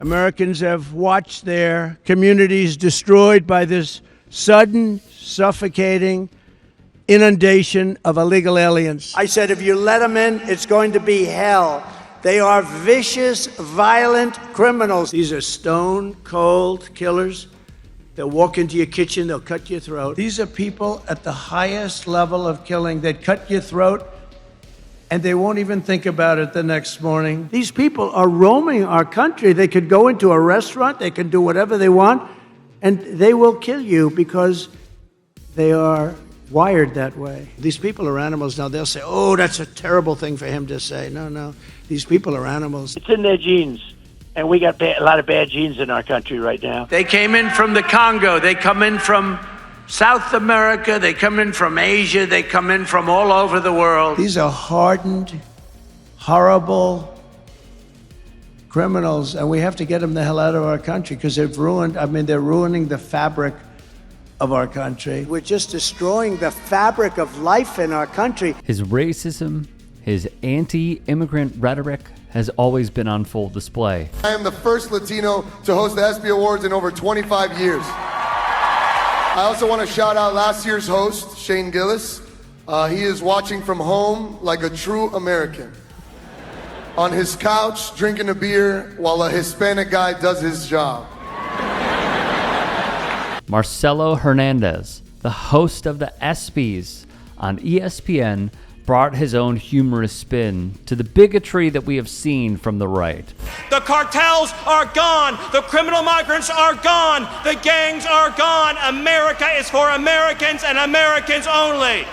Americans have watched their communities destroyed by this sudden, suffocating inundation of illegal aliens. I said, if you let them in, it's going to be hell. They are vicious, violent criminals. These are stone-cold killers. They'll walk into your kitchen, they'll cut your throat. These are people at the highest level of killing. They'd cut your throat, and they won't even think about it the next morning. These people are roaming our country. They could go into a restaurant, they can do whatever they want, and they will kill you because they are wired that way. These people are animals. Now they'll say, oh, that's a terrible thing for him to say. No. These people are animals. It's in their genes. And we got a lot of bad genes in our country right now. They came in from the Congo. They come in from South America. They come in from Asia. They come in from all over the world. These are hardened, horrible criminals, and we have to get them the hell out of our country because they're ruining the fabric of our country. We're just destroying the fabric of life in our country. His racism, his anti-immigrant rhetoric has always been on full display. I am the first Latino to host the ESPY Awards in over 25 years. I also want to shout out last year's host, Shane Gillis. He is watching from home like a true American. On his couch, drinking a beer while a Hispanic guy does his job. Marcello Hernandez, the host of the ESPYs on ESPN, brought his own humorous spin to the bigotry that we have seen from the right. The cartels are gone. The criminal migrants are gone. The gangs are gone. America is for Americans and Americans only.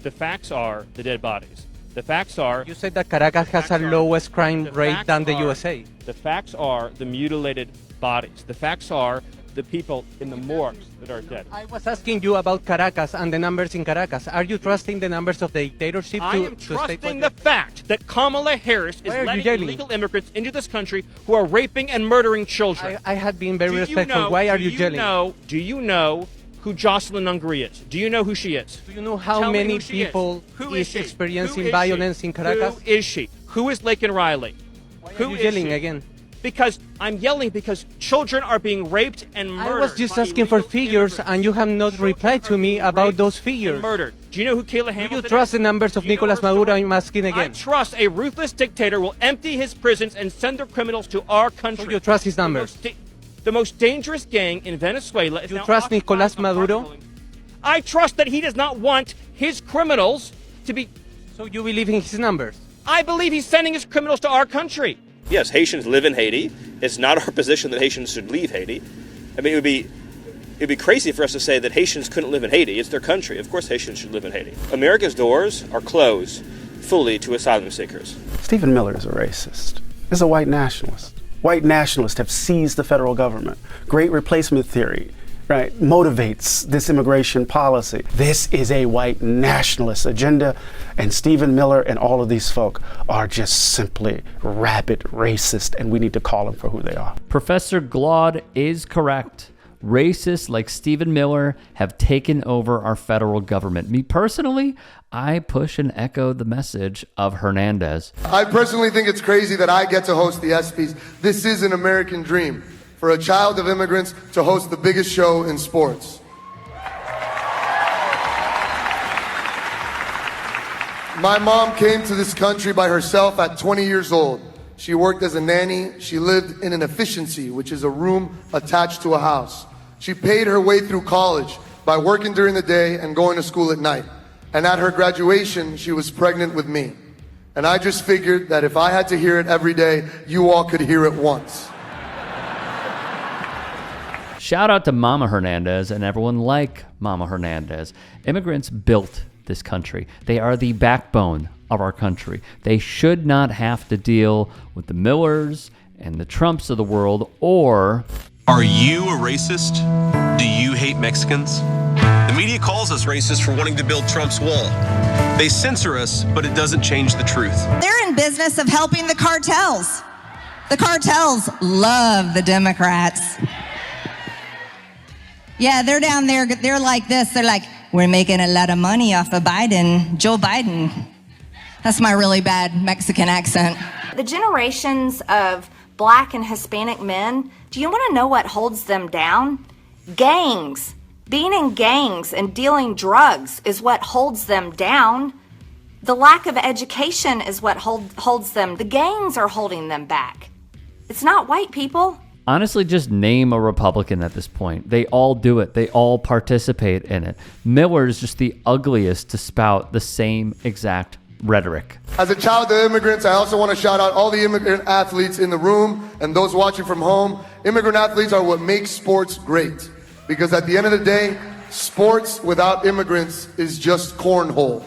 The facts are the dead bodies. The facts are... You said that Caracas has the lowest crime rate than the USA. The facts are the mutilated bodies. The facts are the people in the morgues that are dead. I was asking you about Caracas and the numbers in Caracas. Are you trusting the numbers of the dictatorship? I am trusting the fact that Kamala Harris is letting illegal immigrants into this country who are raping and murdering children. I had been very respectful. Why are you yelling? Do you know who Jocelyn Ungary is? Do you know who she is? Do you know how many people is experiencing violence in Caracas? Who is she? Who is Laken Riley? Why are you yelling again? Because I'm yelling because children are being raped and murdered. I was just asking for figures, and you have not replied to me about those figures. Murdered. Do you know who Kayla Hamilton is? Do you trust the numbers of Nicolas Maduro? I'm asking again. I trust a ruthless dictator will empty his prisons and send their criminals to our country. So you trust his numbers? The most dangerous gang in Venezuela is now... You trust Nicolas Maduro? I trust that he does not want his criminals to be... So you believe in his numbers? I believe he's sending his criminals to our country. Yes, Haitians live in Haiti. It's not our position that Haitians should leave Haiti. I mean, it'd be crazy for us to say that Haitians couldn't live in Haiti. It's their country. Of course Haitians should live in Haiti. America's doors are closed fully to asylum seekers. Stephen Miller is a racist. He's a white nationalist. White nationalists have seized the federal government. Great replacement theory, right, motivates this immigration policy. This is a white nationalist agenda, and Stephen Miller and all of these folk are just simply rabid racist, and we need to call them for who they are. Professor Glaude is correct. Racists like Stephen Miller have taken over our federal government. Me personally, I push and echo the message of Hernandez. I personally think it's crazy that I get to host the ESPYs. This is an American dream for a child of immigrants to host the biggest show in sports. My mom came to this country by herself at 20 years old. She worked as a nanny. She lived in an efficiency, which is a room attached to a house. She paid her way through college by working during the day and going to school at night. And at her graduation, she was pregnant with me. And I just figured that if I had to hear it every day, you all could hear it once. Shout out to Mama Hernandez and everyone like Mama Hernandez. Immigrants built this country. They are the backbone of our country. They should not have to deal with the Millers and the Trumps of the world, or... Are you a racist? Do you hate Mexicans? The media calls us racist for wanting to build Trump's wall. They censor us, but it doesn't change the truth. They're in business of helping the cartels. The cartels love the Democrats. Yeah, they're down there, they're like this. They're like, we're making a lot of money off of Biden, Joe Biden. That's my really bad Mexican accent. The generations of Black and Hispanic men, do you want to know what holds them down? Gangs. Being in gangs and dealing drugs is what holds them down. The lack of education is what holds them. The gangs are holding them back. It's not white people. Honestly, just name a Republican at this point. They all do it. They all participate in it. Miller is just the ugliest to spout the same exact rhetoric. As a child of immigrants, I also want to shout out all the immigrant athletes in the room and those watching from home. Immigrant athletes are what makes sports great. Because at the end of the day, sports without immigrants is just cornhole.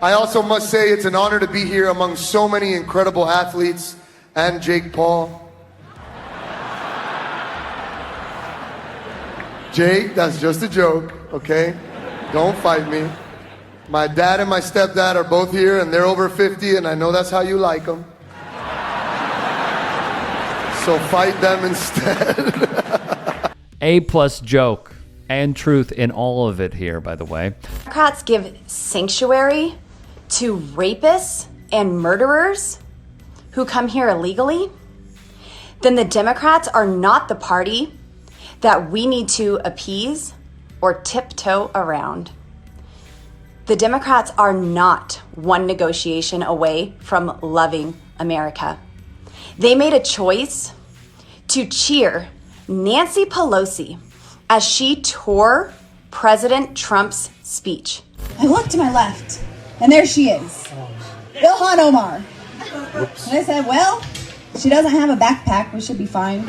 I also must say it's an honor to be here among so many incredible athletes and Jake Paul. Jake, that's just a joke, okay? Don't fight me. My dad and my stepdad are both here and they're over 50 and I know that's how you like them. So fight them instead. A+ joke and truth in all of it here, by the way. Democrats give sanctuary to rapists and murderers who come here illegally, then the Democrats are not the party that we need to appease or tiptoe around. The Democrats are not one negotiation away from loving America. They made a choice to cheer Nancy Pelosi as she tore President Trump's speech. I looked to my left, and there she is, Ilhan Omar. Oops. And I said, well, she doesn't have a backpack. We should be fine.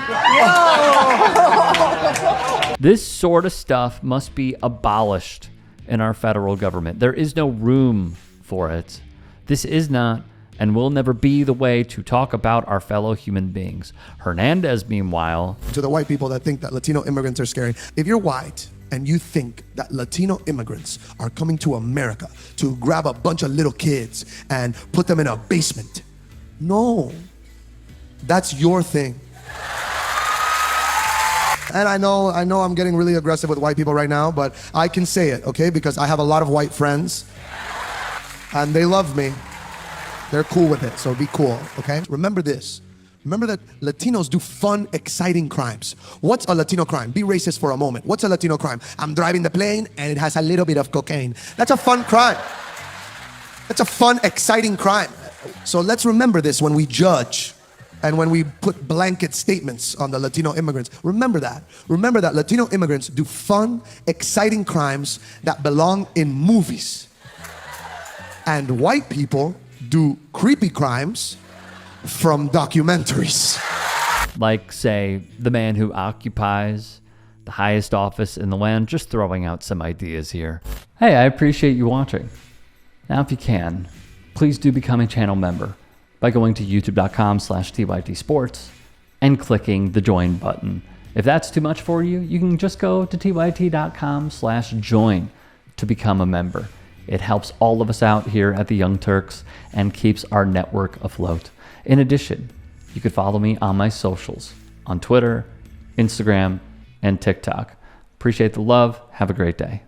This sort of stuff must be abolished in our federal government. There is no room for it. This is not and will never be the way to talk about our fellow human beings. Hernandez, meanwhile... To the white people that think that Latino immigrants are scary, if you're white and you think that Latino immigrants are coming to America to grab a bunch of little kids and put them in a basement, no, that's your thing. And I know I'm getting really aggressive with white people right now, but I can say it, okay? Because I have a lot of white friends and they love me. They're cool with it, so be cool, okay? Remember this. Remember that Latinos do fun, exciting crimes. What's a Latino crime? Be racist for a moment. What's a Latino crime? I'm driving the plane and it has a little bit of cocaine. That's a fun crime. That's a fun, exciting crime. So let's remember this when we judge and when we put blanket statements on the Latino immigrants. Remember that. Remember that Latino immigrants do fun, exciting crimes that belong in movies. And white people do creepy crimes from documentaries. Like, say, the man who occupies the highest office in the land, just throwing out some ideas here. Hey, I appreciate you watching. Now, if you can, please do become a channel member by going to youtube.com/TYTsports and clicking the join button. If that's too much for you, you can just go to tyt.com/join to become a member. It helps all of us out here at the Young Turks and keeps our network afloat. In addition, you could follow me on my socials on Twitter, Instagram, and TikTok. Appreciate the love. Have a great day.